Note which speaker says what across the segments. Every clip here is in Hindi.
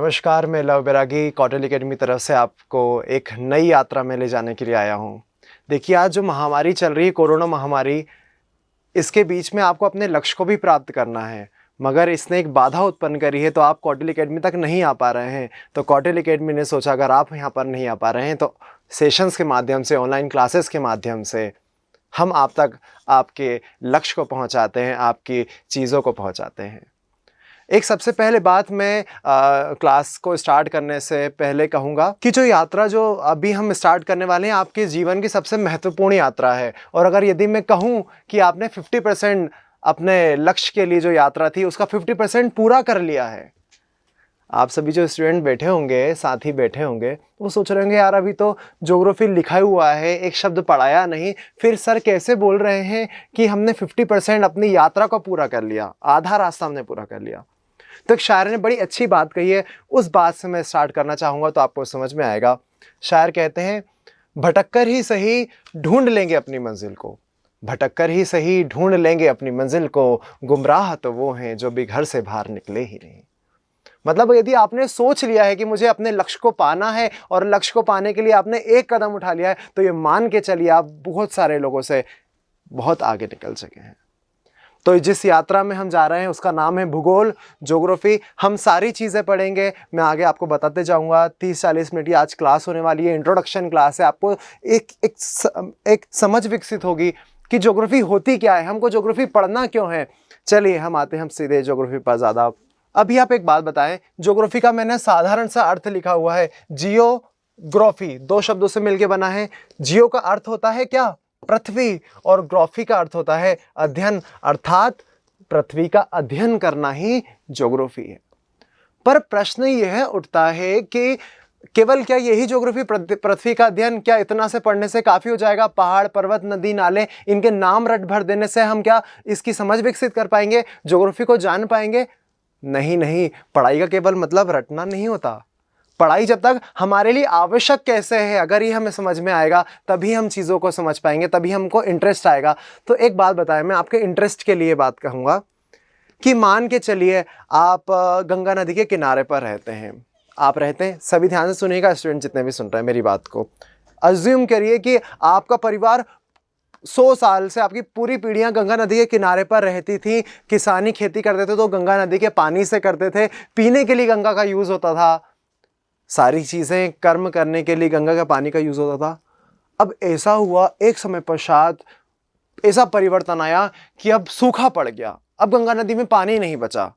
Speaker 1: नमस्कार, मैं लव बैरागी कौटिल्य एकेडमी तरफ से आपको एक नई यात्रा में ले जाने के लिए आया हूँ। देखिए, आज जो महामारी चल रही है, कोरोना महामारी, इसके बीच में आपको अपने लक्ष्य को भी प्राप्त करना है, मगर इसने एक बाधा उत्पन्न करी है, तो आप कौटिल्य एकेडमी तक नहीं आ पा रहे हैं। तो कौटिल्य एकेडमी ने सोचा, अगर आप यहाँ पर नहीं आ पा रहे हैं तो सेशंस के माध्यम से, ऑनलाइन क्लासेस के माध्यम से हम आप तक आपके लक्ष्य को पहुँचाते हैं, आपकी चीज़ों को पहुँचाते हैं। एक सबसे पहले बात मैं क्लास को स्टार्ट करने से पहले कहूँगा कि जो यात्रा जो अभी हम स्टार्ट करने वाले हैं, आपके जीवन की सबसे महत्वपूर्ण यात्रा है। और अगर यदि मैं कहूँ कि आपने 50% अपने लक्ष्य के लिए जो यात्रा थी उसका 50% पूरा कर लिया है। आप सभी जो स्टूडेंट बैठे होंगे, साथी बैठे होंगे, वो सोच रहे होंगे, यार अभी तो ज्योग्राफी लिखा हुआ है, एक शब्द पढ़ाया नहीं, फिर सर कैसे बोल रहे हैं कि हमने 50% अपनी यात्रा को पूरा कर लिया, आधा रास्ता हमने पूरा कर लिया। तो एक शायर ने बड़ी अच्छी बात कही है, उस बात से मैं स्टार्ट करना चाहूँगा तो आपको समझ में आएगा। शायर कहते हैं, भटक कर ही सही ढूंढ लेंगे अपनी मंजिल को, भटक कर ही सही ढूंढ लेंगे अपनी मंजिल को, गुमराह तो वो हैं जो भी घर से बाहर निकले ही नहीं। मतलब यदि आपने सोच लिया है कि मुझे अपने लक्ष्य को पाना है और लक्ष्य को पाने के लिए आपने एक कदम उठा लिया है, तो ये मान के चलिए आप बहुत सारे लोगों से बहुत आगे निकल सके हैं। तो जिस यात्रा में हम जा रहे हैं उसका नाम है भूगोल, ज्योग्राफी। हम सारी चीज़ें पढ़ेंगे, मैं आगे आपको बताते जाऊंगा। 30-40 मिनट की आज क्लास होने वाली है, इंट्रोडक्शन क्लास है। आपको एक समझ विकसित होगी कि ज्योग्राफी होती क्या है, हमको ज्योग्राफी पढ़ना क्यों है। चलिए हम आते हैं, हम सीधे ज्योग्राफी पर ज़्यादा। अभी आप एक बात बताएं, ज्योग्राफी का मैंने साधारण सा अर्थ लिखा हुआ है, जियोग्राफी, दो शब्दों से मिलकर बना है। जियो का अर्थ होता है क्या, पृथ्वी, और ग्राफी का अर्थ होता है अध्ययन, अर्थात पृथ्वी का अध्ययन करना ही ज्योग्राफी है। पर प्रश्न यह उठता है कि केवल क्या यही ज्योग्राफी, पृथ्वी का अध्ययन, क्या इतना से पढ़ने से काफी हो जाएगा? पहाड़, पर्वत, नदी, नाले, इनके नाम रट भर देने से हम क्या इसकी समझ विकसित कर पाएंगे, ज्योग्राफी को जान पाएंगे? नहीं नहीं, पढ़ाई का केवल मतलब रटना नहीं होता। पढ़ाई जब तक हमारे लिए आवश्यक कैसे है, अगर ये हमें समझ में आएगा तभी हम चीज़ों को समझ पाएंगे, तभी हमको इंटरेस्ट आएगा। तो एक बात बताएं, मैं आपके इंटरेस्ट के लिए बात कहूँगा कि मान के चलिए आप गंगा नदी के किनारे पर रहते हैं। आप रहते हैं, सभी ध्यान से सुनिएगा, स्टूडेंट जितने भी सुन रहे हैं मेरी बात को। अज्यूम करिए कि आपका परिवार 100 साल से, आपकी पूरी पीढ़ियां गंगा नदी के किनारे पर रहती थी, किसानी खेती करते थे तो गंगा नदी के पानी से करते थे, पीने के लिए गंगा का यूज़ होता था, सारी चीज़ें कर्म करने के लिए गंगा का पानी का यूज़ होता था। अब ऐसा हुआ, एक समय पश्चात ऐसा परिवर्तन आया कि अब सूखा पड़ गया, अब गंगा नदी में पानी नहीं बचा।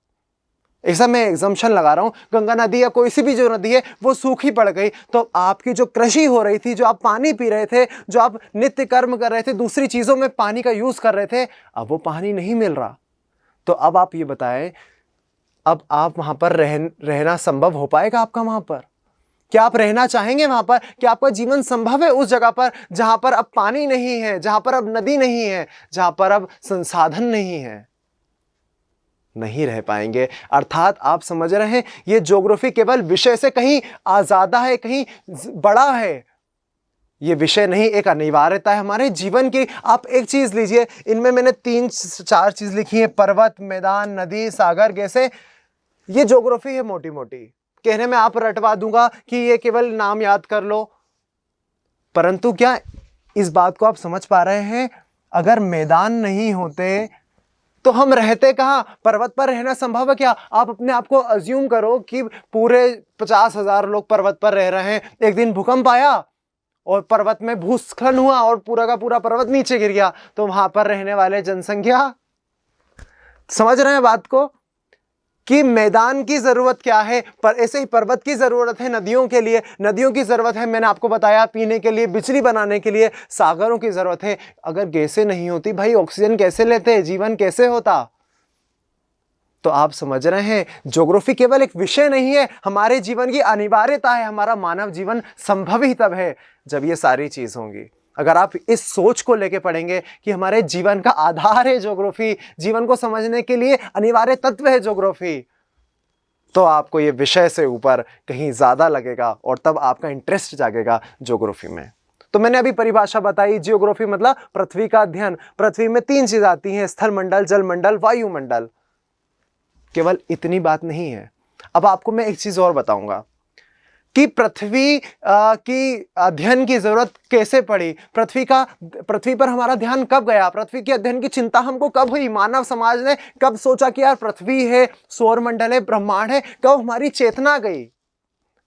Speaker 1: ऐसा मैं एग्जम्पशन लगा रहा हूँ, गंगा नदी या कोई सी भी जो नदी है वो सूखी पड़ गई, तो आपकी जो कृषि हो रही थी, जो आप पानी पी रहे थे, जो आप नित्य कर्म कर रहे थे, दूसरी चीज़ों में पानी का यूज़ कर रहे थे, अब वो पानी नहीं मिल रहा। तो अब आप ये बताएं, अब आप वहाँ पर रहना संभव हो पाएगा आपका? वहाँ पर क्या आप रहना चाहेंगे? वहां पर क्या आपका जीवन संभव है उस जगह पर जहां पर अब पानी नहीं है, जहां पर अब नदी नहीं है, जहां पर अब संसाधन नहीं है? नहीं रह पाएंगे। अर्थात आप समझ रहे हैं, ये ज्योग्राफी केवल विषय से कहीं आजादा है, कहीं बड़ा है। ये विषय नहीं, एक अनिवार्यता है हमारे जीवन की। आप एक चीज लीजिए, इनमें मैंने 3-4 चीज लिखी है, पर्वत, मैदान, नदी, सागर, जैसे ये ज्योग्राफी है मोटी मोटी। कहने में आप रटवा दूंगा कि ये केवल नाम याद कर लो, परंतु क्या इस बात को आप समझ पा रहे हैं? अगर मैदान नहीं होते तो हम रहते कहां? पर्वत पर रहना संभव है क्या? आप अपने आप को अज्यूम करो कि पूरे 50,000 लोग पर्वत पर रह रहे हैं, एक दिन भूकंप आया और पर्वत में भूस्खलन हुआ और पूरा का पूरा पर्वत नीचे गिर गया, तो वहां पर रहने वाले जनसंख्या, समझ रहे हैं बात को कि मैदान की जरूरत क्या है, पर ऐसे ही पर्वत की जरूरत है नदियों के लिए, नदियों की जरूरत है, मैंने आपको बताया, पीने के लिए, बिजली बनाने के लिए, सागरों की जरूरत है। अगर गैसें नहीं होती भाई, ऑक्सीजन कैसे लेते, जीवन कैसे होता? तो आप समझ रहे हैं, ज्योग्राफी केवल एक विषय नहीं है, हमारे जीवन की अनिवार्यता है। हमारा मानव जीवन संभव ही तब है जब ये सारी चीज होंगी। अगर आप इस सोच को लेके पढ़ेंगे कि हमारे जीवन का आधार है ज्योग्राफी, जीवन को समझने के लिए अनिवार्य तत्व है ज्योग्राफी, तो आपको ये विषय से ऊपर कहीं ज्यादा लगेगा और तब आपका इंटरेस्ट जागेगा ज्योग्राफी में। तो मैंने अभी परिभाषा बताई, जियोग्राफी मतलब पृथ्वी का अध्ययन। पृथ्वी में 3 चीजें आती हैं, स्थल मंडल, जल मंडल, वायुमंडल। केवल इतनी बात नहीं है, अब आपको मैं एक चीज और बताऊंगा कि पृथ्वी की अध्ययन की जरूरत कैसे पड़ी, पृथ्वी पर हमारा ध्यान कब गया, पृथ्वी के अध्ययन की चिंता हमको कब हुई, मानव समाज ने कब सोचा कि यार पृथ्वी है, सौरमंडल है, ब्रह्मांड है, कब हमारी चेतना गई।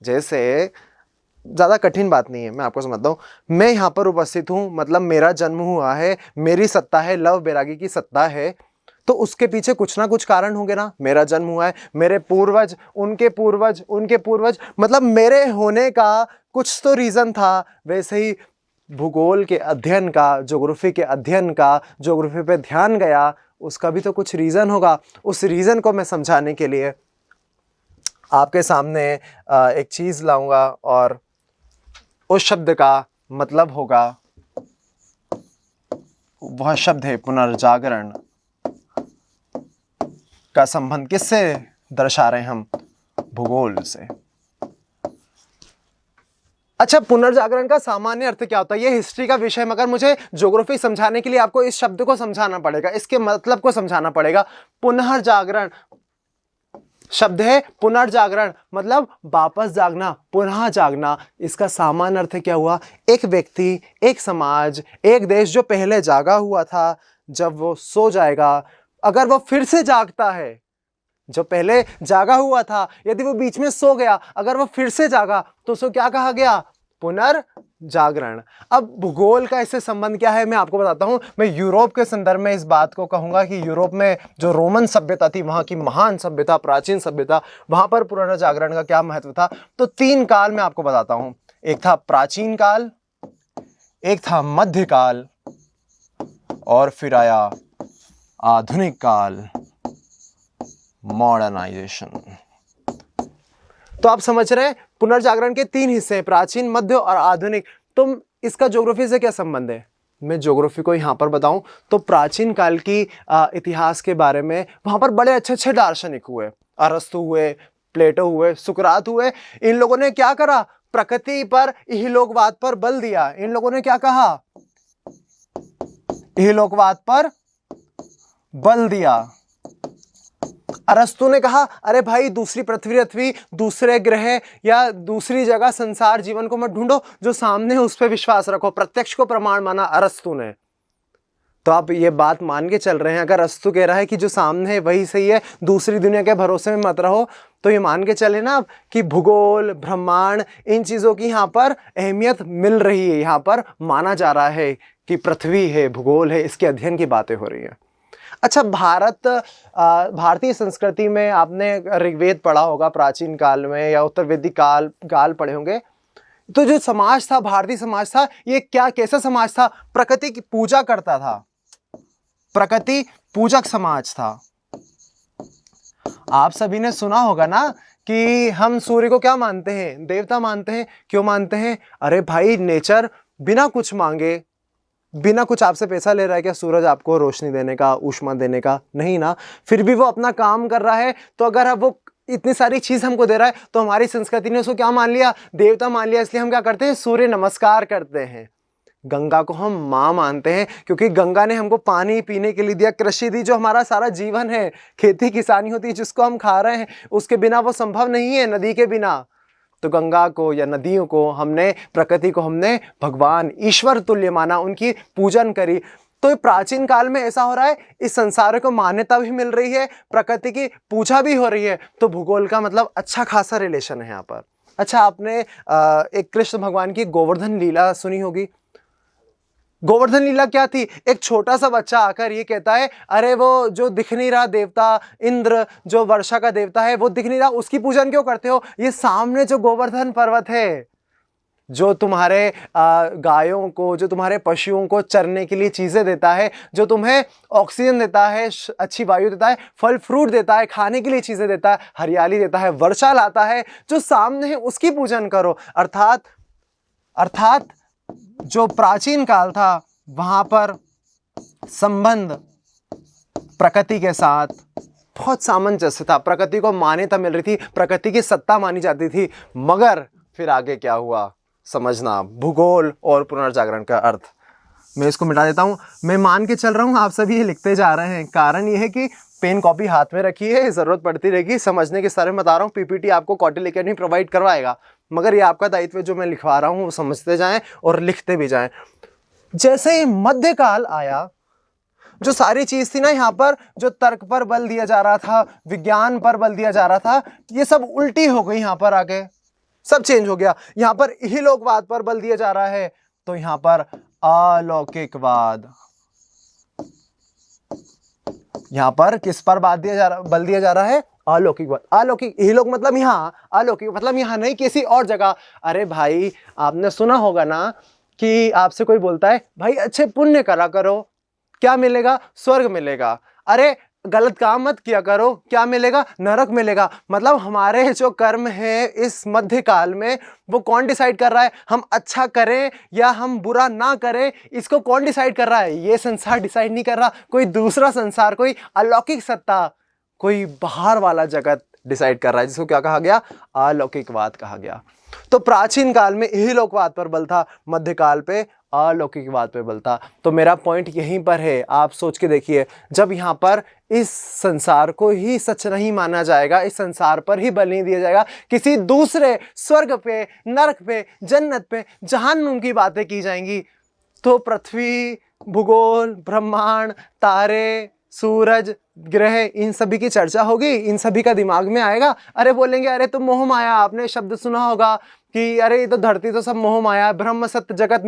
Speaker 1: जैसे ज्यादा कठिन बात नहीं है, मैं आपको समझता हूं। मैं यहां पर उपस्थित हूं, मतलब मेरा जन्म हुआ है, मेरी सत्ता है, लव बैरागी की सत्ता है, तो उसके पीछे कुछ ना कुछ कारण होंगे ना। मेरा जन्म हुआ है, मेरे पूर्वज, उनके पूर्वज, उनके पूर्वज, मतलब मेरे होने का कुछ तो रीजन था। वैसे ही भूगोल के अध्ययन का, ज्योग्राफी के अध्ययन का, ज्योग्राफी पे ध्यान गया, उसका भी तो कुछ रीजन होगा। उस रीजन को मैं समझाने के लिए आपके सामने एक चीज लाऊंगा, और उस शब्द का मतलब होगा, वह शब्द है पुनर्जागरण। का संबंध किससे दर्शा रहे हैं हम? भूगोल से। अच्छा, पुनर्जागरण का सामान्य अर्थ क्या होता है? ये हिस्ट्री का विषय, मगर मुझे ज्योग्राफी समझाने के लिए आपको इस शब्द को समझाना पड़ेगा, इसके मतलब को समझाना पड़ेगा। पुनर्जागरण शब्द है, पुनर्जागरण मतलब वापस जागना, पुनः जागना। इसका सामान्य अर्थ क्या हुआ? एक व्यक्ति, एक समाज, एक देश जो पहले जागा हुआ था, जब वो सो जाएगा, अगर वो फिर से जागता है, जो पहले जागा हुआ था, यदि वो बीच में सो गया, अगर वो फिर से जागा, तो उसको क्या कहा गया? पुनर्जागरण। अब भूगोल का इससे संबंध क्या है मैं आपको बताता हूं। मैं यूरोप के संदर्भ में इस बात को कहूंगा कि यूरोप में जो रोमन सभ्यता थी, वहां की महान सभ्यता, प्राचीन सभ्यता, वहां पर पुनर्जागरण का क्या महत्व था। तो 3 काल मैं आपको बताता हूं। एक था प्राचीन काल, एक था मध्यकाल, और फिर आया आधुनिक काल, मॉडर्नाइजेशन। तो आप समझ रहे हैं पुनर्जागरण के 3 हिस्से हैं, प्राचीन, मध्य और आधुनिक। तो इसका ज्योग्राफी से क्या संबंध है? मैं ज्योग्राफी को यहां पर बताऊं तो प्राचीन काल की इतिहास के बारे में, वहां पर बड़े अच्छे अच्छे दार्शनिक हुए, अरस्तु हुए, प्लेटो हुए, सुकरात हुए। इन लोगों ने क्या करा? प्रकृति पर, इहलोकवाद पर बल दिया। इन लोगों ने क्या कहा? इहलोकवाद पर बल दिया। अरस्तु ने कहा, अरे भाई दूसरी पृथ्वी, दूसरे ग्रह या दूसरी जगह संसार जीवन को मत ढूंढो, जो सामने है उस पर विश्वास रखो। प्रत्यक्ष को प्रमाण माना अरस्तु ने। तो आप ये बात मान के चल रहे हैं, अगर अरस्तु कह रहा है कि जो सामने है वही सही है, दूसरी दुनिया के भरोसे में मत रहो, तो ये मान के चले ना आप कि भूगोल, ब्रह्मांड, इन चीजों की यहाँ पर अहमियत मिल रही है। यहाँ पर माना जा रहा है कि पृथ्वी है, भूगोल है, इसके अध्ययन की बातें हो रही है। अच्छा, भारतीय संस्कृति में आपने ऋग्वेद पढ़ा होगा प्राचीन काल में, या उत्तर वैदिक काल पढ़े होंगे। तो जो समाज था, भारतीय समाज था, ये कैसा समाज था? प्रकृति की पूजा करता था, प्रकृति पूजक समाज था। आप सभी ने सुना होगा ना कि हम सूर्य को क्या मानते हैं? देवता मानते हैं। क्यों मानते हैं? अरे भाई, नेचर बिना कुछ मांगे, बिना कुछ आपसे पैसा ले रहा है क्या सूरज आपको रोशनी देने का, ऊष्मा देने का? नहीं ना। फिर भी वो अपना काम कर रहा है। तो अगर अब वो इतनी सारी चीज हमको दे रहा है, तो हमारी संस्कृति ने उसको क्या मान लिया? देवता मान लिया। इसलिए हम क्या करते हैं? सूर्य नमस्कार करते हैं। गंगा को हम माँ मानते हैं, क्योंकि गंगा ने हमको पानी पीने के लिए दिया, कृषि दी, जो हमारा सारा जीवन है, खेती किसानी होती है जिसको हम खा रहे हैं, उसके बिना वो संभव नहीं है, नदी के बिना। तो गंगा को या नदियों को हमने, प्रकृति को हमने भगवान, ईश्वर तुल्य माना, उनकी पूजन करी। तो प्राचीन काल में ऐसा हो रहा है, इस संसार को मान्यता भी मिल रही है, प्रकृति की पूजा भी हो रही है। तो भूगोल का मतलब अच्छा खासा रिलेशन है यहाँ पर। अच्छा, आपने एक कृष्ण भगवान की गोवर्धन लीला सुनी होगी। गोवर्धन लीला क्या थी? एक छोटा सा बच्चा आकर ये कहता है, अरे वो जो दिख नहीं रहा देवता इंद्र, जो वर्षा का देवता है, वो दिख नहीं रहा, उसकी पूजन क्यों करते हो? ये सामने जो गोवर्धन पर्वत है, जो तुम्हारे गायों को, जो तुम्हारे पशुओं को चरने के लिए चीजें देता है, जो तुम्हें ऑक्सीजन देता है, अच्छी वायु देता है, फल फ्रूट देता है, खाने के लिए चीजें देता है, हरियाली देता है, वर्षा लाता है, जो सामने है उसकी पूजन करो। अर्थात जो प्राचीन काल था, वहां पर संबंध प्रकृति के साथ बहुत सामंजस्य था, प्रकृति को मान्यता मिल रही थी, प्रकृति की सत्ता मानी जाती थी। मगर फिर आगे क्या हुआ समझना, भूगोल और पुनर्जागरण का अर्थ। मैं इसको मिटा देता हूं। मैं मान के चल रहा हूं आप सभी ये लिखते जा रहे हैं। कारण यह है कि पेन कॉपी हाथ में रखिए, जरूरत पड़ती रहेगी। समझने के सारे में बता रहा हूँ, पीपीटी आपको कौटिल्य अकेडमी प्रोवाइड करवाएगा, मगर ये आपका दायित्व है जो मैं लिखवा रहा हूँ वो समझते जाएं और लिखते भी जाएं। जैसे ही मध्यकाल आया, जो सारी चीज थी ना यहाँ पर, जो तर्क पर बल दिया जा रहा था, विज्ञान पर बल दिया जा रहा था, ये सब उल्टी हो गई। यहाँ पर आके सब चेंज हो गया। यहाँ पर इहलोकवाद पर बल दिया जा रहा है, तो यहाँ पर अलौकिकवाद। यहाँ पर किस पर बल दिया जा रहा है? अलौकिकवाद। अलौकिक, इहलोक मतलब यहाँ, अलौकिक मतलब यहाँ नहीं, किसी और जगह। अरे भाई, आपने सुना होगा ना कि आपसे कोई बोलता है भाई अच्छे पुण्य करा करो, क्या मिलेगा? स्वर्ग मिलेगा। अरे गलत काम मत किया करो, क्या मिलेगा? नरक मिलेगा। मतलब हमारे जो कर्म है इस मध्यकाल में, वो कौन डिसाइड कर रहा है? हम अच्छा करें या हम बुरा ना करें, इसको कौन डिसाइड कर रहा है? ये संसार डिसाइड नहीं कर रहा, कोई दूसरा संसार, कोई अलौकिक सत्ता, कोई बाहर वाला जगत डिसाइड कर रहा है, जिसको क्या कहा गया? अलौकिकवाद कहा गया। तो प्राचीन काल में इहलोकवाद पर बल था, मध्यकाल पे अलौकिकवाद पे बल था। तो मेरा पॉइंट यहीं पर है, आप सोच के देखिए, जब यहाँ पर इस संसार को ही सच नहीं माना जाएगा, इस संसार पर ही बल नहीं दिया जाएगा, किसी दूसरे स्वर्ग पे, नरक पे, जन्नत पे, जहन्नुम की बातें की जाएंगी, तो पृथ्वी, भूगोल, ब्रह्मांड, तारे, सूरज, ग्रह, इन सभी की चर्चा होगी, इन सभी का दिमाग में आएगा। अरे बोलेंगे अरे तो मोह माया, आपने शब्द सुना होगा कि अरे ये तो धरती तो सब मोह माया, ब्रह्म सत्य, जगत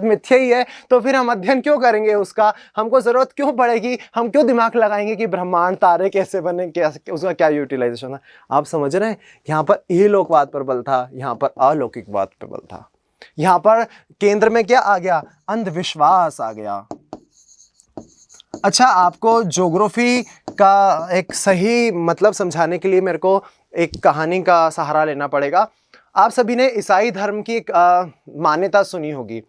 Speaker 1: मिथ्या ही है, तो फिर हम अध्ययन क्यों करेंगे उसका? हमको जरूरत क्यों पड़ेगी? हम क्यों दिमाग लगाएंगे कि ब्रह्मांड, तारे कैसे बने, क्या उसका क्या यूटिलाइजेशन है? आप समझ रहे हैं? यहाँ पर इहलोकवाद पर बल था, यहाँ पर अलौकिकवाद पर बल था। यहाँ पर केंद्र में क्या आ गया? अंधविश्वास आ गया। अच्छा, आपको ज्योग्राफी का एक सही मतलब समझाने के लिए मेरे को एक कहानी का सहारा लेना पड़ेगा। आप सभी ने ईसाई धर्म की एक मान्यता सुनी होगी।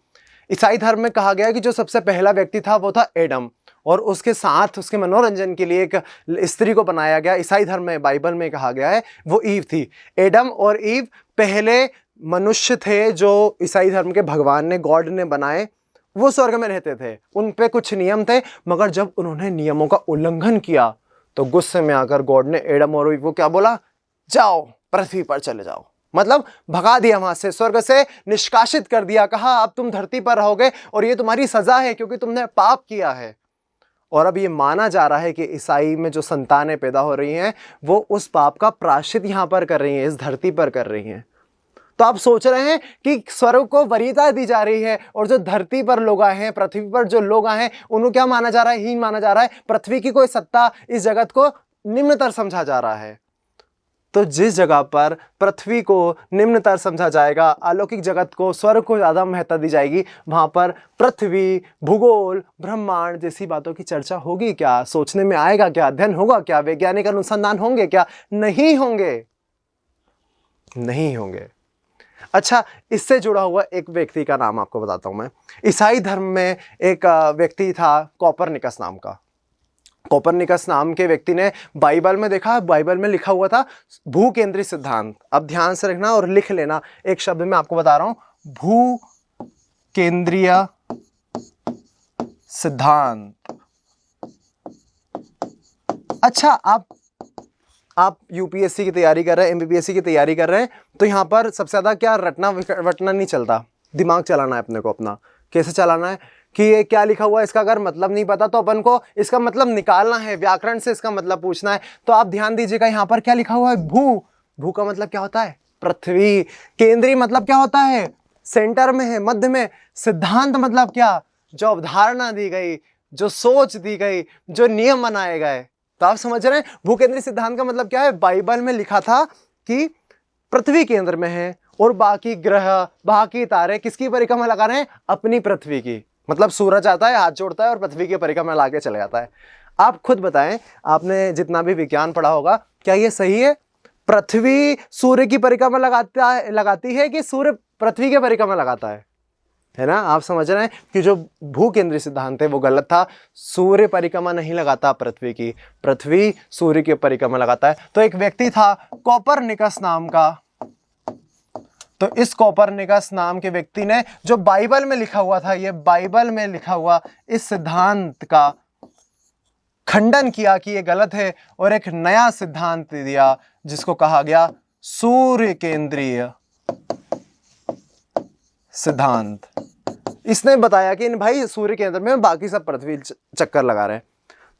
Speaker 1: ईसाई धर्म में कहा गया कि जो सबसे पहला व्यक्ति था वो था एडम, और उसके साथ उसके मनोरंजन के लिए एक स्त्री को बनाया गया। ईसाई धर्म में, बाइबल में कहा गया है वो ईव थी। एडम और ईव पहले मनुष्य थे जो ईसाई धर्म के भगवान ने, गॉड ने बनाए। वो स्वर्ग में रहते थे, उन पे कुछ नियम थे, मगर जब उन्होंने नियमों का उल्लंघन किया तो गुस्से में आकर गॉड ने एडम और ईव को क्या बोला? जाओ, पृथ्वी पर चले जाओ। मतलब भगा दिया, वहां से, स्वर्ग से निष्कासित कर दिया। कहा अब तुम धरती पर रहोगे और ये तुम्हारी सजा है क्योंकि तुमने पाप किया है। और अब ये माना जा रहा है कि ईसाई में जो संतानें पैदा हो रही हैं वो उस पाप का प्रायश्चित यहां पर कर रही हैं, इस धरती पर कर रही हैं। तो आप सोच रहे हैं कि स्वर्ग को वरीयता दी जा रही है और जो धरती पर लोग आए हैं, पृथ्वी पर जो लोग आए हैं, उन्हें क्या माना जा रहा है? हीन माना जा रहा है। पृथ्वी की कोई सत्ता, इस जगत को निम्नतर समझा जा रहा है। तो जिस जगह पर पृथ्वी को निम्नतर समझा जाएगा, अलौकिक जगत को, स्वर्ग को ज्यादा महत्ता दी जाएगी, वहां पर पृथ्वी, भूगोल, ब्रह्मांड जैसी बातों की चर्चा होगी क्या? सोचने में आएगा क्या? अध्ययन होगा क्या? वैज्ञानिक अनुसंधान होंगे क्या? नहीं होंगे, नहीं होंगे। अच्छा, इससे जुड़ा हुआ एक व्यक्ति का नाम आपको बताता हूं मैं। ईसाई धर्म में एक व्यक्ति था कोपरनिकस नाम का। कोपरनिकस नाम के व्यक्ति ने बाइबल में देखा, बाइबल में लिखा हुआ था भू केंद्रीय सिद्धांत। अब ध्यान से रखना और लिख लेना, एक शब्द में आपको बता रहा हूं, भू केंद्रीय सिद्धांत। अच्छा, आप यूपीएससी की तैयारी कर रहे हैं, एमबीबीएससी की तैयारी कर रहे हैं, तो यहाँ पर सबसे ज़्यादा क्या रटना वटना नहीं चलता, दिमाग चलाना है अपने को अपना। कैसे चलाना है कि ये क्या लिखा हुआ है, इसका अगर मतलब नहीं पता तो अपन को इसका मतलब निकालना है, व्याकरण से इसका मतलब पूछना है। तो आप ध्यान दीजिएगा, यहाँ पर क्या लिखा हुआ है? भू। भू का मतलब क्या होता है? पृथ्वी। केंद्रीय मतलब क्या होता है? सेंटर में है, मध्य में। सिद्धांत मतलब क्या? जो अवधारणा दी गई, जो सोच दी गई, जो नियम बनाए गए। तो आप समझ रहे हैं भूकेंद्रीय सिद्धांत का मतलब क्या है? बाइबल में लिखा था कि पृथ्वी केंद्र में है और बाकी ग्रह, बाकी तारे किसकी परिक्रमा लगा रहे हैं? अपनी पृथ्वी की। मतलब सूरज आता है, हाथ जोड़ता है और पृथ्वी की परिक्रमा लाके चले जाता है। आप खुद बताएं, आपने जितना भी विज्ञान पढ़ा होगा, क्या ये सही है? पृथ्वी सूर्य की परिक्रमा लगाती है कि सूर्य पृथ्वी की परिक्रमा लगाता है ना? आप समझ रहे हैं कि जो भू केंद्रीय सिद्धांत है वो गलत था। सूर्य परिक्रमा नहीं लगाता पृथ्वी की, पृथ्वी सूर्य की परिक्रमा लगाता है। तो एक व्यक्ति था कोपरनिकस नाम का, तो इस कोपरनिकस नाम के व्यक्ति ने जो बाइबल में लिखा हुआ था, ये बाइबल में लिखा हुआ इस सिद्धांत का खंडन किया कि ये गलत है और एक नया सिद्धांत दिया जिसको कहा गया सूर्य केंद्रीय सिद्धांत। इसने बताया कि भाई सूर्य केंद्र में बाकी सब पृथ्वी चक्कर लगा रहे हैं।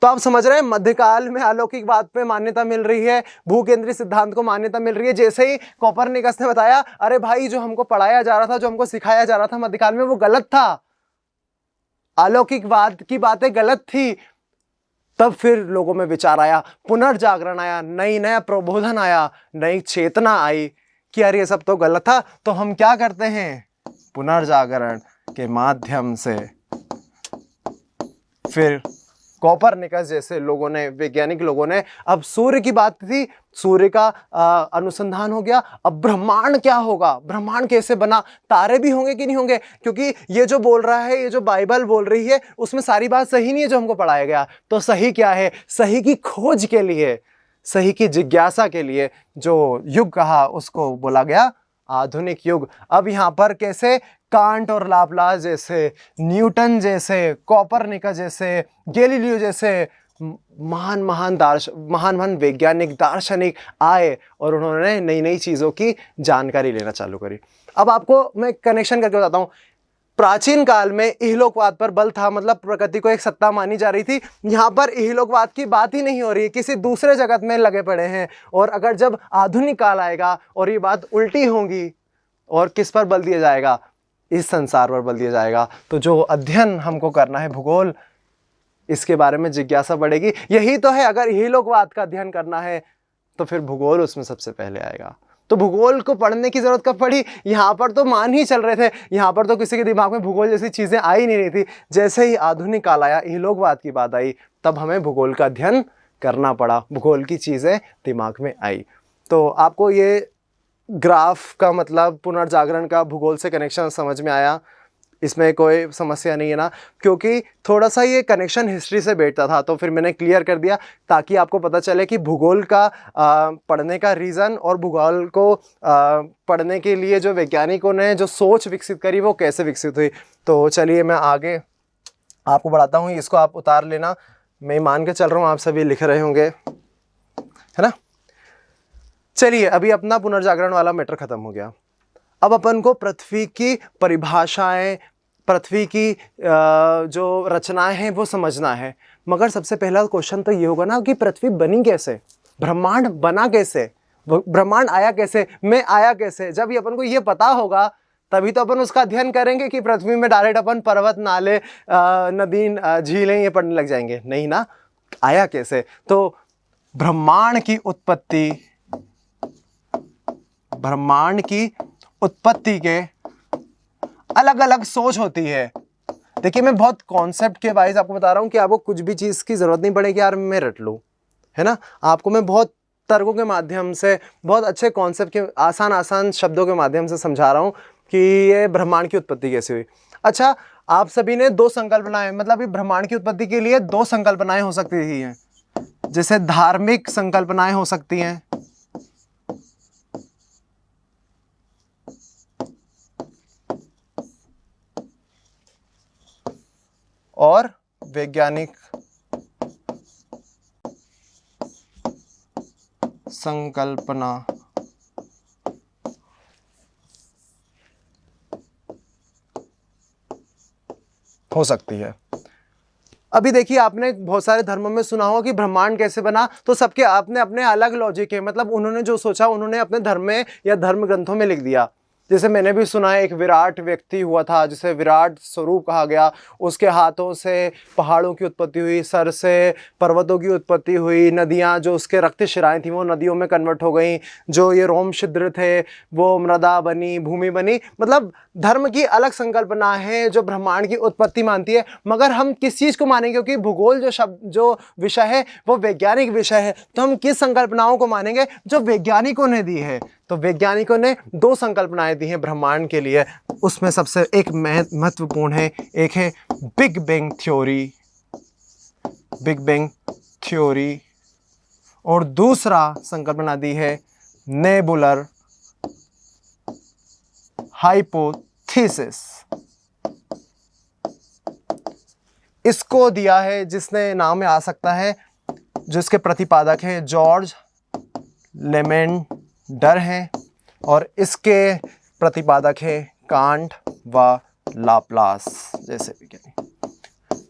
Speaker 1: तो आप समझ रहे हैं मध्यकाल में अलौकिकवाद पे मान्यता मिल रही है, भूकेंद्रीय सिद्धांत को मान्यता मिल रही है। जैसे ही कोपरनिकस ने बताया अरे भाई जो हमको पढ़ाया जा रहा था, जो हमको सिखाया जा रहा था मध्यकाल में वो गलत था, अलौकिकवाद की बातें गलत थी, तब फिर लोगों में विचार आया, पुनर्जागरण आया, नया प्रबोधन आया, नई चेतना आई कि यार ये सब तो गलत था। तो हम क्या करते हैं, पुनर्जागरण के माध्यम से फिर कोपरनिकस जैसे लोगों ने, वैज्ञानिक लोगों ने, अब सूर्य की बात थी, सूर्य का अनुसंधान हो गया, अब ब्रह्मांड क्या होगा, ब्रह्मांड कैसे बना, तारे भी होंगे कि नहीं होंगे, क्योंकि ये जो बोल रहा है, ये जो बाइबल बोल रही है उसमें सारी बात सही नहीं है जो हमको पढ़ाया गया। तो सही क्या है, सही की खोज के लिए, सही की जिज्ञासा के लिए जो युग कहा उसको बोला गया आधुनिक युग। अब यहाँ पर कैसे कांट और लाप्लास जैसे, न्यूटन जैसे, कोपरनिकस जैसे, गैलीलियो जैसे महान वैज्ञानिक, दार्शनिक आए और उन्होंने नई नई चीज़ों की जानकारी लेना चालू करी। अब आपको मैं कनेक्शन करके बताता हूँ। प्राचीन काल में इहलोकवाद पर बल था, मतलब प्रकृति को एक सत्ता मानी जा रही थी। यहाँ पर इहलोकवाद की बात ही नहीं हो रही है, किसी दूसरे जगत में लगे पड़े हैं। और अगर जब आधुनिक काल आएगा और ये बात उल्टी होगी और किस पर बल दिया जाएगा, इस संसार पर बल दिया जाएगा। तो जो अध्ययन हमको करना है, भूगोल, इसके बारे में जिज्ञासा बढ़ेगी। यही तो है, अगर इहलोकवाद का अध्ययन करना है तो फिर भूगोल उसमें सबसे पहले आएगा। तो भूगोल को पढ़ने की जरूरत कब पड़ी, यहाँ पर तो मान ही चल रहे थे, यहाँ पर तो किसी के दिमाग में भूगोल जैसी चीजें आ ही नहीं रही थी। जैसे ही आधुनिक काल आया, इहलोकवाद की बात आई, तब हमें भूगोल का अध्ययन करना पड़ा, भूगोल की चीजें दिमाग में आई। तो आपको ये ग्राफ का मतलब पुनर्जागरण का भूगोल से कनेक्शन समझ में आया, इसमें कोई समस्या नहीं है ना, क्योंकि थोड़ा सा ये कनेक्शन हिस्ट्री से बैठता था, तो फिर मैंने क्लियर कर दिया ताकि आपको पता चले कि भूगोल का पढ़ने का रीज़न और भूगोल को पढ़ने के लिए जो वैज्ञानिकों ने जो सोच विकसित करी वो कैसे विकसित हुई। तो चलिए मैं आगे आपको बढ़ाता हूँ, इसको आप उतार लेना, मैं मान के चल रहा हूँ आप सभी लिख रहे होंगे, है ना। चलिए अभी अपना पुनर्जागरण वाला मैटर खत्म हो गया। अब अपन को पृथ्वी की परिभाषाएं, पृथ्वी की जो रचनाएं हैं वो समझना है। मगर सबसे पहला क्वेश्चन तो ये होगा ना कि पृथ्वी बनी कैसे, ब्रह्मांड बना कैसे, ब्रह्मांड आया कैसे, मैं आया कैसे। जब ये अपन को ये पता होगा तभी तो अपन उसका अध्ययन करेंगे कि पृथ्वी में डायरेक्ट अपन पर्वत, नाले, नदी, झीलें ये पढ़ने लग जाएंगे, नहीं ना। आया कैसे, तो ब्रह्मांड की उत्पत्ति के अलग अलग सोच होती है। देखिए मैं बहुत कॉन्सेप्ट के वाइज आपको बता रहा हूं कि आपको कुछ भी चीज की जरूरत नहीं पड़ेगी यार मैं रट लूं, है ना। आपको मैं बहुत तर्कों के माध्यम से, बहुत अच्छे कॉन्सेप्ट के आसान शब्दों के माध्यम से समझा रहा हूं कि ये ब्रह्मांड की उत्पत्ति कैसे हुई। अच्छा, आप सभी ने दो संकल्पनाएं, मतलब ये ब्रह्मांड की उत्पत्ति के लिए दो संकल्पनाएं हो सकती हैं, जैसे धार्मिक संकल्पनाएं हो सकती हैं और वैज्ञानिक संकल्पना हो सकती है। अभी देखिए आपने बहुत सारे धर्मों में सुना होगा कि ब्रह्मांड कैसे बना, तो सबके आपने अपने अलग लॉजिक है, मतलब उन्होंने जो सोचा उन्होंने अपने धर्म में या धर्म ग्रंथों में लिख दिया। जैसे मैंने भी सुना है एक विराट व्यक्ति हुआ था जिसे विराट स्वरूप कहा गया, उसके हाथों से पहाड़ों की उत्पत्ति हुई, सर से पर्वतों की उत्पत्ति हुई, नदियां जो उसके रक्त शिराएं थी वो नदियों में कन्वर्ट हो गई, जो ये रोम छिद्र थे वो मृदा बनी, भूमि बनी। मतलब धर्म की अलग संकल्पना है जो ब्रह्मांड की उत्पत्ति मानती है। मगर हम किस चीज़ को मानेंगे, क्योंकि भूगोल जो विषय है वो वैज्ञानिक विषय है, तो हम किस संकल्पनाओं को मानेंगे जो वैज्ञानिकों ने दी है। तो वैज्ञानिकों ने दो संकल्पनाएं दी हैं ब्रह्मांड के लिए, उसमें सबसे एक महत्वपूर्ण है, एक है बिग बैंग थ्योरी, और दूसरा संकल्पना दी है नेबुलर हाइपोथेसिस। इसको दिया है, जिसने नाम में आ सकता है, जो इसके प्रतिपादक हैं जॉर्ज लेमेंडर हैं, और इसके प्रतिपादक हैं कांट व लाप्लास जैसे विज्ञानी।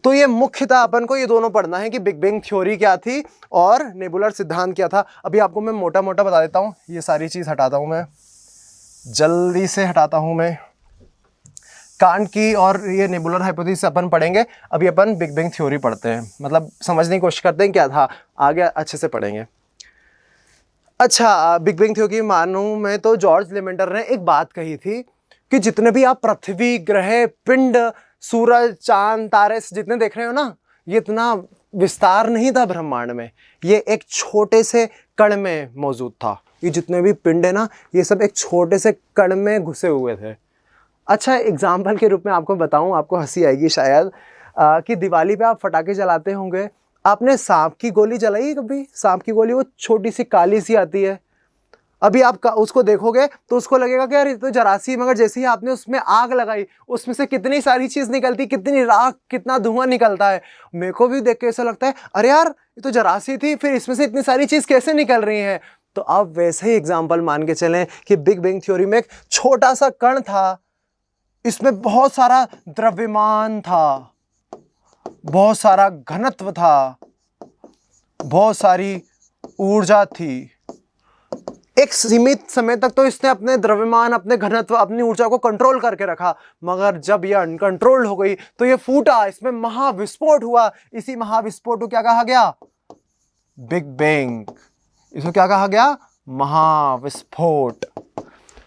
Speaker 1: तो ये मुख्यतः अपन को ये दोनों पढ़ना है कि बिग बैंग थ्योरी क्या थी और नेबुलर सिद्धांत क्या था। अभी आपको मैं मोटा मोटा बता देता हूँ, ये सारी चीज़ हटाता हूँ, मैं जल्दी से हटाता हूँ। मैं कांट की और ये नेबुलर हाइपोथेसिस अपन पढ़ेंगे, अभी अपन बिग बैंग थ्योरी पढ़ते हैं, मतलब समझने की कोशिश करते हैं क्या था, आगे अच्छे से पढ़ेंगे। अच्छा, बिग बैंग थ्योरी मानूं मैं तो जॉर्ज लेमेंडर ने एक बात कही थी कि जितने भी आप पृथ्वी, ग्रह, पिंड, सूरज, चांद, तारे जितने देख रहे हो ना, ये इतना विस्तार नहीं था ब्रह्मांड में, ये एक छोटे से कण में मौजूद था। ये जितने भी पिंड है ना, ये सब एक छोटे से कण में घुसे हुए थे। अच्छा, एग्जाम्पल के रूप में आपको बताऊं, आपको हंसी आएगी शायद, कि दिवाली पे आप पटाखे जलाते होंगे, आपने सांप की गोली जलाई कभी? सांप की गोली वो छोटी सी काली सी आती है, अभी आप उसको देखोगे तो उसको लगेगा कि यार ये तो जरासी, मगर जैसे ही आपने उसमें आग लगाई, उसमें से कितनी सारी चीज निकलती, कितनी राख, कितना धुआं निकलता है। मेरे को भी देख के ऐसा लगता है अरे यार ये तो जरासी थी, फिर इसमें से इतनी सारी चीज कैसे निकल रही है। तो आप वैसे ही एग्जाम्पल मान के चलें कि बिग बैंग थ्योरी में एक छोटा सा कण था, इसमें बहुत सारा द्रव्यमान था, बहुत सारा घनत्व था, बहुत सारी ऊर्जा थी। एक सीमित समय तक तो इसने अपने द्रव्यमान, अपने घनत्व, अपनी ऊर्जा को कंट्रोल करके रखा, मगर जब यह अनकंट्रोल्ड हो गई तो ये फूटा, इसमें महाविस्फोट हुआ। इसी महाविस्फोट को क्या कहा गया? Big bang. इसको क्या कहा गया? महाविस्फोट।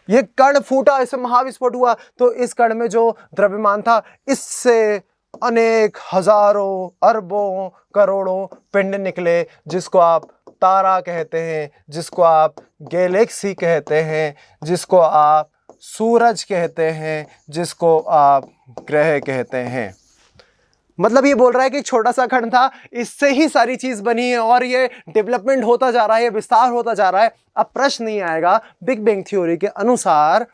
Speaker 1: ये कण फूटा, इससे महाविस्फोट हुआ, तो इस कण में जो द्रव्यमान था, इससे अनेक हजारों, अरबों, करोड़ों पिंड निकले, जिसको आप तारा कहते हैं, जिसको आप गैलेक्सी कहते हैं, जिसको आप सूरज कहते हैं, जिसको आप ग्रह कहते हैं। मतलब ये बोल रहा है कि छोटा सा कण था, इससे ही सारी चीज बनी है, और ये डेवलपमेंट होता जा रहा है, ये विस्तार होता जा रहा है। अब प्रश्न ये आएगा, बिग बैंग थ्योरी के अनुसार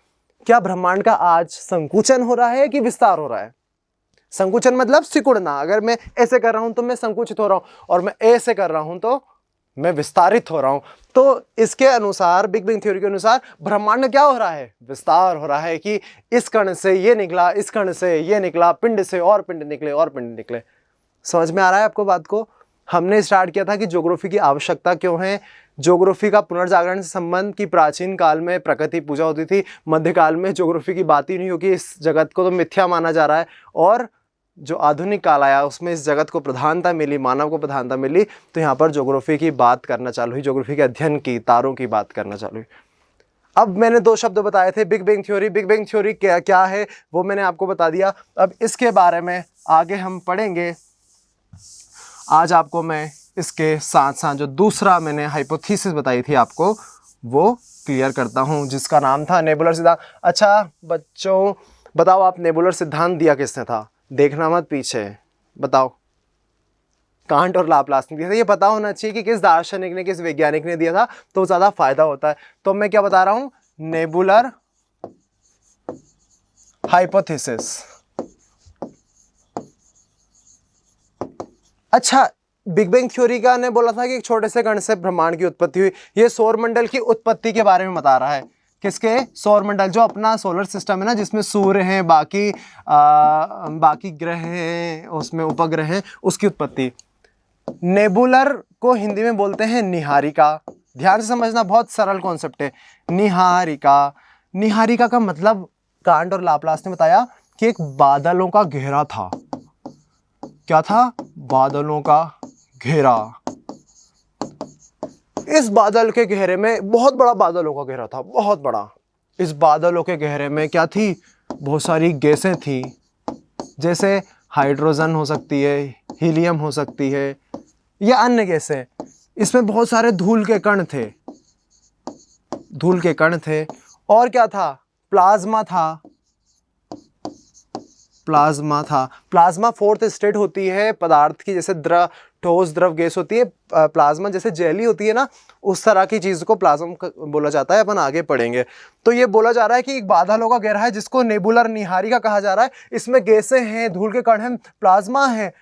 Speaker 1: क्या ब्रह्मांड का आज संकुचन हो रहा है कि विस्तार हो रहा है? संकुचन मतलब सिकुड़ना, अगर मैं ऐसे कर रहा हूं तो मैं संकुचित हो रहा हूं, और मैं ऐसे कर रहा हूं तो मैं विस्तारित हो रहा हूं। तो इसके अनुसार, बिग बैंग थ्योरी के अनुसार, ब्रह्मांड में क्या हो रहा है? विस्तार हो रहा है, कि इस कण से ये निकला, इस कण से ये निकला, पिंड से और पिंड निकले और पिंड निकले। समझ में आ रहा है आपको बात को? हमने स्टार्ट किया था कि ज्योग्राफी की आवश्यकता क्यों है, ज्योग्राफी का पुनर्जागरण से संबंध, की प्राचीन काल में प्रकृति पूजा होती थी, मध्यकाल में ज्योग्राफी की बात ही नहीं होगी, इस जगत को तो मिथ्या माना जा रहा है, और जो आधुनिक काल आया उसमें इस जगत को प्रधानता मिली, मानव को प्रधानता मिली, तो यहाँ पर ज्योग्राफी की बात करना चालू हुई, ज्योग्राफी के अध्ययन की, तारों की बात करना चालू हुई। अब मैंने दो शब्द बताए थे, big bang theory. Big bang theory क्या है वो मैंने आपको बता दिया। अब इसके बारे में आगे हम पढ़ेंगे। आज आपको मैं इसके साथ साथ जो दूसरा मैंने हाइपोथेसिस बताई थी आपको, वो क्लियर करता हूँ, जिसका नाम था नेबुलर सिद्धांत। अच्छा बच्चों, बताओ आप, नेबुलर सिद्धांत दिया किसने था? देखना मत पीछे, बताओ। कांट और लाप्लास ने दिया था। ये पता होना चाहिए कि किस दार्शनिक ने, किस वैज्ञानिक ने दिया था, तो ज़्यादा फायदा होता है। तो मैं क्या बता रहा हूँ? Nebular hypothesis. अच्छा, बिग बैंग थ्योरी का ने बोला था कि एक छोटे से कण से ब्रह्मांड की उत्पत्ति हुई। ये सौरमंडल की उत्पत्ति के बारे में बता रहा है। किसके? सौरमंडल, जो अपना सोलर सिस्टम है ना, जिसमें सूर्य हैं, बाकी ग्रह हैं, उसमें उपग्रह हैं, उसकी उत्पत्ति। नेबुलर को हिंदी में बोलते हैं निहारिका। ध्यान से समझना, बहुत सरल कॉन्सेप्ट है। निहारिका, निहारिका का मतलब कांट और लाप्लास ने बताया कि एक बादलों का घेरा था। क्या था? बादलों का घेरा। इस बादल के घेरे में, बहुत बड़ा बादलों का घेरा था, बहुत बड़ा। इस बादलों के घेरे में क्या थी? बहुत सारी गैसें थी, जैसे हाइड्रोजन हो सकती है, हीलियम हो सकती है, या अन्य गैसें। इसमें बहुत सारे धूल के कण थे, धूल के कण थे। और क्या था? प्लाज्मा था, प्लाज्मा था। प्लाज्मा फोर्थ स्टेट होती है पदार्थ की, जैसे ठोस, द्रव, गैस होती है। प्लाज्मा जैसे जेली होती है ना, उस तरह की चीज को प्लाज्मा बोला जाता है। अपन आगे पढ़ेंगे। तो ये बोला जा रहा है कि एक बादलों का घेरा है, जिसको नेबुलर निहारिका कहा जा रहा है। इसमें गैसें हैं, धूल के कण हैं, प्लाज्मा है।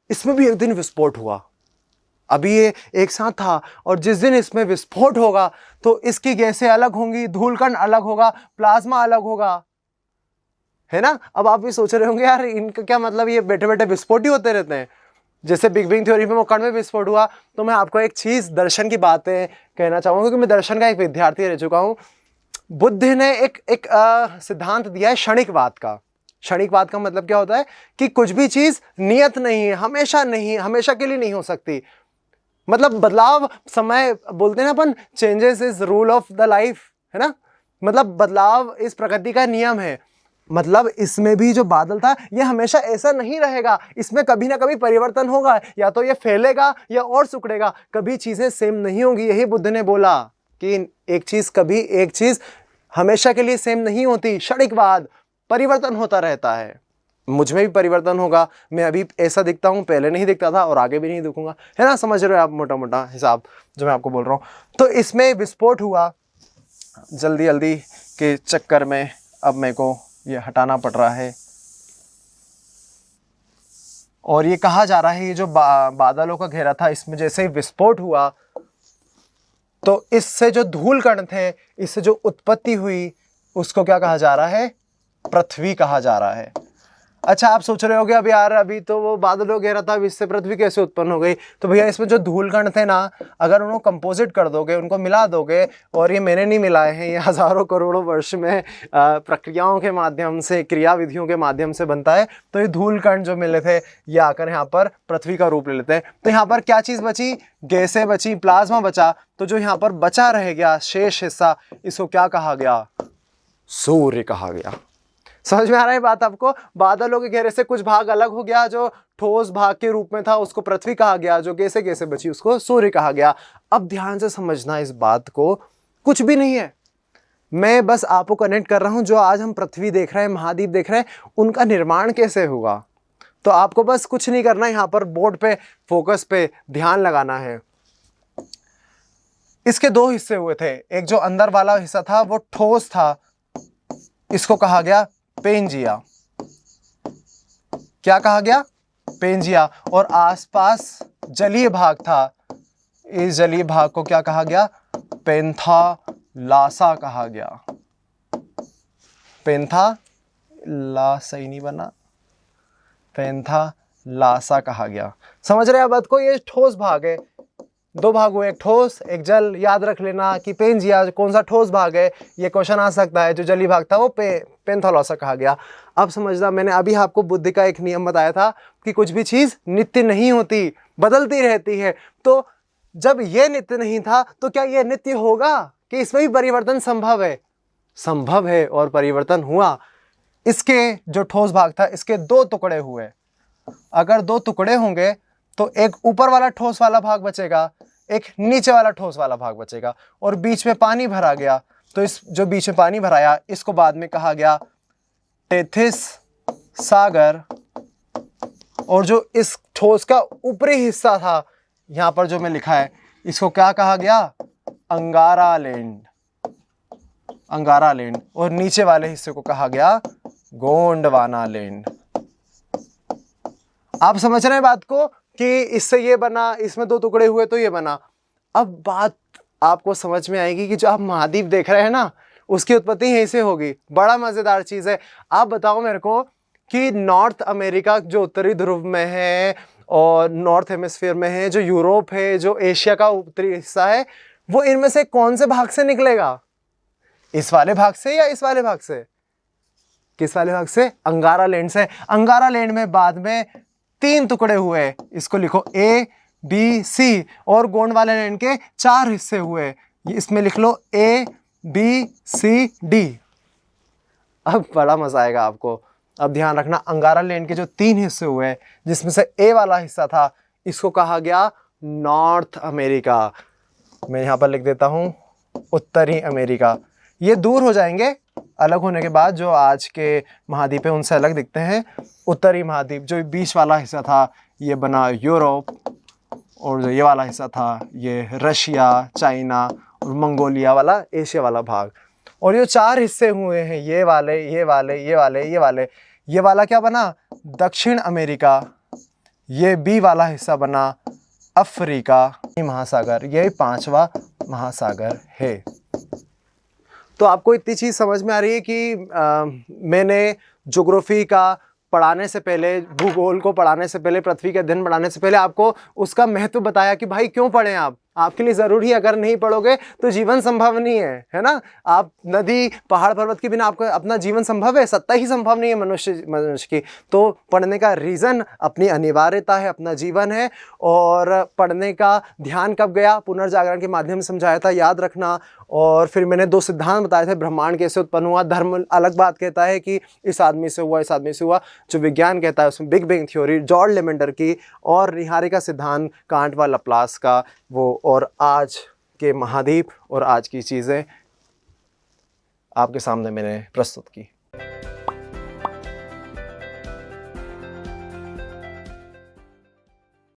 Speaker 1: इसमें भी एक दिन विस्फोट हुआ। अभी ये एक साथ था और जिस दिन इसमें विस्फोट होगा तो इसकी गैसें अलग होंगी, धूलकण अलग होगा, प्लाज्मा अलग होगा, है ना। अब आप भी सोच रहे होंगे यार इनका क्या मतलब, ये बैठे बैठे विस्फोट ही होते रहते हैं। जैसे बिग बैंग थ्योरी में वो कण में विस्फोट हुआ, तो मैं आपको एक चीज दर्शन की बातें कहना चाहूंगा, क्योंकि मैं दर्शन का एक विद्यार्थी रह चुका हूं। बुद्ध ने एक सिद्धांत दिया है क्षणिकवाद का। क्षणिकवाद का मतलब क्या होता है कि कुछ भी चीज नियत नहीं है, हमेशा नहीं, हमेशा के लिए नहीं हो सकती। मतलब बदलाव, समय बोलते हैं ना अपन, changes is rule of the life, है ना। मतलब बदलाव इस प्रकृति का नियम है। मतलब इसमें भी जो बादल था ये हमेशा ऐसा नहीं रहेगा, इसमें कभी ना कभी परिवर्तन होगा, या तो ये फैलेगा या और सिकुड़ेगा, कभी चीजें सेम नहीं होंगी। यही बुद्ध ने बोला कि एक चीज हमेशा के लिए सेम नहीं होती, क्षणिकवाद, परिवर्तन होता रहता है। मुझ में भी परिवर्तन होगा, मैं अभी ऐसा दिखता हूं, पहले नहीं दिखता था और आगे भी नहीं दिखूंगा, है ना। समझ रहे हो आप मोटा मोटा हिसाब जो मैं आपको बोल रहा हूं। तो इसमें विस्फोट हुआ, जल्दी जल्दी के चक्कर में अब मेरे को ये हटाना पड़ रहा है। और ये कहा जा रहा है ये जो बादलों का घेरा था, इसमें जैसे ही विस्फोट हुआ तो इससे जो धूल कण थे, इससे जो उत्पत्ति हुई, उसको क्या कहा जा रहा है, पृथ्वी कहा जा रहा है। अच्छा, आप सोच रहे होगे अब यार अभी तो वो बादलों घेरा था, अब इससे पृथ्वी कैसे उत्पन्न हो गई। तो भैया इसमें जो धूल कण थे ना, अगर उनको कंपोजिट कर दोगे, उनको मिला दोगे, और ये मैंने नहीं मिलाए हैं, ये हजारों करोड़ों वर्ष में प्रक्रियाओं के माध्यम से, क्रिया विधियों के माध्यम से बनता है। तो ये धूल कण जो मिले थे ये आकर यहाँ पर पृथ्वी का रूप ले लेते हैं। तो यहाँ पर क्या चीज़ बची, गैसें बची, प्लाज्मा बचा। तो जो यहाँ पर बचा रह गया शेष हिस्सा, इसको क्या कहा गया, सूर्य कहा गया। समझ में आ रहा है बात आपको। बादलों के घेरे से कुछ भाग अलग हो गया, जो ठोस भाग के रूप में था उसको पृथ्वी कहा गया, जो गैसें बची उसको सूर्य कहा गया। अब ध्यान से समझना इस बात को, कुछ भी नहीं है, मैं बस आपको कनेक्ट कर रहा हूं। जो आज हम पृथ्वी देख रहे हैं, महाद्वीप देख रहे हैं, उनका निर्माण कैसे हुआ। तो आपको बस कुछ नहीं करना, यहाँ पर बोर्ड पे फोकस पे ध्यान लगाना है। इसके दो हिस्से हुए थे, एक जो अंदर वाला हिस्सा था वो ठोस था, इसको कहा गया पेंजिया। क्या कहा गया, पेंजिया। और आसपास जलीय भाग था, इस जलीय भाग को क्या कहा गया, पेंथालासा कहा गया। पेंथालासा ही नहीं बना, पेंथालासा कहा गया। समझ रहे हैं बात को। ये ठोस भाग है, दो भाग हुए, एक ठोस एक जल। याद रख लेना कि पेंजिया कौन सा ठोस भाग है, ये क्वेश्चन आ सकता है। जो जलीय भाग था वो पेंथालासा कहा गया। अब समझना, मैंने अभी आपको बुद्ध का एक नियम बताया था कि कुछ भी चीज नित्य नहीं होती, बदलती रहती है। तो जब ये नित्य नहीं था तो क्या ये नित्य होगा, कि इसमें भी परिवर्तन संभव है, संभव है, और परिवर्तन हुआ। इसके जो ठोस भाग था, इसके दो टुकड़े हुए। अगर दो टुकड़े होंगे तो एक ऊपर वाला ठोस वाला भाग बचेगा, एक नीचे वाला ठोस वाला भाग बचेगा, और बीच में पानी भरा गया। तो इस जो बीच में पानी भराया, इसको बाद में कहा गया टेथिस सागर। और जो इस ठोस का ऊपरी हिस्सा था, यहां पर जो मैं लिखा है, इसको क्या कहा गया, अंगारा लैंड, अंगारा लैंड। और नीचे वाले हिस्से को कहा गया गोंडवाना लैंड। आप समझ रहे हैं बात को, कि इससे ये बना, इसमें दो टुकड़े हुए तो ये बना। अब बात आपको समझ में आएगी कि जो आप महाद्वीप देख रहे हैं ना, उसकी उत्पत्ति यहीं से होगी। बड़ा मजेदार चीज है। आप बताओ मेरे को कि नॉर्थ अमेरिका जो उत्तरी ध्रुव में है और नॉर्थ हेमिस्फीयर में है, जो यूरोप है, जो एशिया का उत्तरी हिस्सा है, वो इनमें से कौन से भाग से निकलेगा, इस वाले भाग से या इस वाले भाग से, किस वाले भाग से, अंगारा लैंड से। अंगारा लैंड में बाद में 3 टुकड़े हुए, इसको लिखो A, B, C। और गोंडवाना लैंड के 4 हिस्से हुए, इसमें लिख लो A, B, C, D। अब बड़ा मजा आएगा आपको। अब ध्यान रखना, अंगारा लैंड के जो 3 हिस्से हुए, जिसमें से A वाला हिस्सा था, इसको कहा गया नॉर्थ अमेरिका। मैं यहाँ पर लिख देता हूँ उत्तरी अमेरिका। ये दूर हो जाएंगे अलग होने के बाद, जो आज के महाद्वीप है उनसे अलग दिखते हैं। उत्तरी महाद्वीप, जो बीच वाला हिस्सा था, ये बना यूरोप, और जो ये वाला हिस्सा था, ये रशिया, चाइना और मंगोलिया वाला एशिया वाला भाग। और ये 4 हिस्से हुए हैं, ये वाले, ये वाले, ये वाले, ये वाले। ये वाला क्या बना, दक्षिण अमेरिका। ये बी वाला हिस्सा बना अफ्रीका महासागर, यही 5वां महासागर है। तो आपको इतनी चीज़ समझ में आ रही है कि मैंने ज्योग्राफी का पढ़ाने से पहले, भूगोल को पढ़ाने से पहले, पृथ्वी के अध्ययन पढ़ाने से पहले आपको उसका महत्व बताया कि भाई क्यों पढ़ें आप, आपके लिए ज़रूरी है। अगर नहीं पढ़ोगे तो जीवन संभव नहीं है ना। आप नदी पहाड़ पर्वत के बिना आपका अपना जीवन संभव है? सत्ता ही संभव नहीं है मनुष्य की। तो पढ़ने का रीज़न अपनी अनिवार्यता है, अपना जीवन है। और पढ़ने का ध्यान कब गया? पुनर्जागरण के माध्यम से समझाया था, याद रखना। और फिर मैंने 2 सिद्धांत बताए थे, ब्रह्मांड कैसे उत्पन्न हुआ। धर्म अलग बात कहता है कि इस आदमी से हुआ, इस आदमी से हुआ। जो विज्ञान कहता है उसमें बिग बैंग थ्योरी जॉर्ज लेमेंडर की, और निहारिका सिद्धांत कांट व लप्लास का वो। और आज के महाद्वीप और आज की चीज़ें आपके सामने मैंने प्रस्तुत की।